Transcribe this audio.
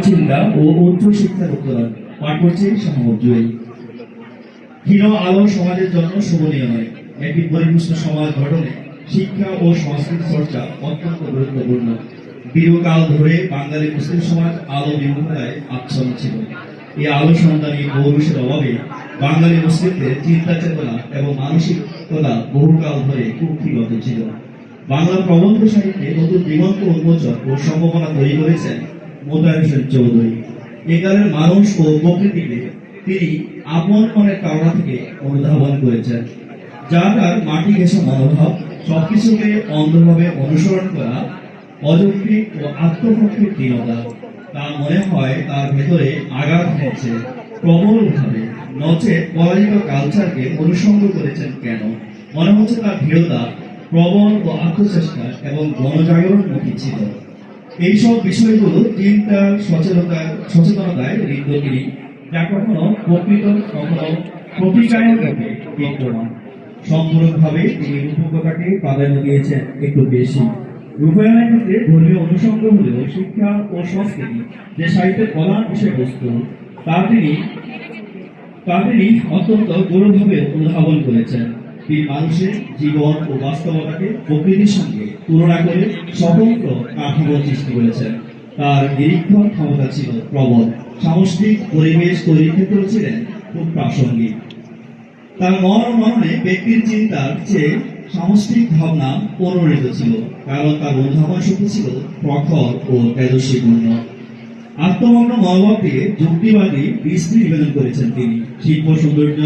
চিন্তা ও উচ্চ শিক্ষার উত্তরণ পাঠ করছে সমুদ্রই। ক্ষীণ আলো সমাজের জন্য শোভনীয় নয়। একটি পরিপুষ্ট সমাজ গঠনে শিক্ষা ও সংস্কৃতি চর্চা অত্যন্ত গুরুত্বপূর্ণ। দীর্ঘকাল ধরে বাঙালি মুসলিম সমাজ আলো বিমুখতায় আচ্ছন্ন ছিল। এই আলো সন্ধানী পৌরুষের অভাবে বাঙালি মুসলিমদের চিন্তা চেতনা এবং মানসিকতা বহুকাল ধরে কুক্ষিগত ছিল। বাংলা প্রবন্ধ সাহিত্যে নতুন দিগন্ত উন্মোচন ও সম্ভাবনা তৈরি করেছেন মোতায়ের হোসেন চৌধুরী। একালের মানুষ ও প্রকৃতিকে তিনি আপন মনের কারণা থেকে অনুধাবন করেছেন। যার তার মাটি ঘেঁষা মনোভাব, সবকিছুকে অন্ধভাবে অনুসরণ করা, অযৌক্তিক ও আত্মপক্ষের দৃঢ়তা। তার মনে হয় তার ভেতরে আঘাত হয়েছে প্রবলভাবে, নচেত পরাজিত কালচারকে অনুসঙ্গ করেছেন কেন? মনে হচ্ছে তার দৃঢ়তা প্রবল ও আত্মচেষ্টা এবং গণজাগরণমুখী ছিল। এইসব বিষয়গুলো চিন্তার সচেতনতায় ঋদ্ধ তিনি, যা কখনো প্রকৃত কখনো প্রতিকায়ন রূপে বিদ্যমান। সম্পূর্ণভাবে তিনি রূপকতাকে প্রাধান্য দিয়েছেন একটু বেশি। রূপায়ণের ক্ষেত্রে ধর্মীয় অনুষঙ্গ হলেও শিক্ষা ও সংস্কৃতি যে সাহিত্যের প্রধান বিষয়বস্তু, তা তিনি অত্যন্ত গৌরবভাবে অনুধাবন করেছেন। তিনি মানুষের জীবন ও বাস্তবতাকে প্রকৃতির সঙ্গে তুলনা করে স্বতন্ত্র কাঠামো সৃষ্টি করেছেন। তার নিরীক্ষণ ক্ষমতা ছিল প্রবল, সামষ্টিক পরিবেশ তৈরির ক্ষেত্রেও ছিলেন খুব প্রাসঙ্গিক। তার মননে ব্যক্তির চিন্তার চেয়ে সামষ্টিক ভাবনা অনুরণিত ছিল, কারণ তার অনুধাবন শক্তি ছিল প্রখর ও তেজস্বীপূর্ণ। আত্মমগ্ন মনোভাব দিয়ে যুক্তিবাদী দৃষ্টি নিবেদন করেছেন তিনি। শিল্প সৌন্দর্য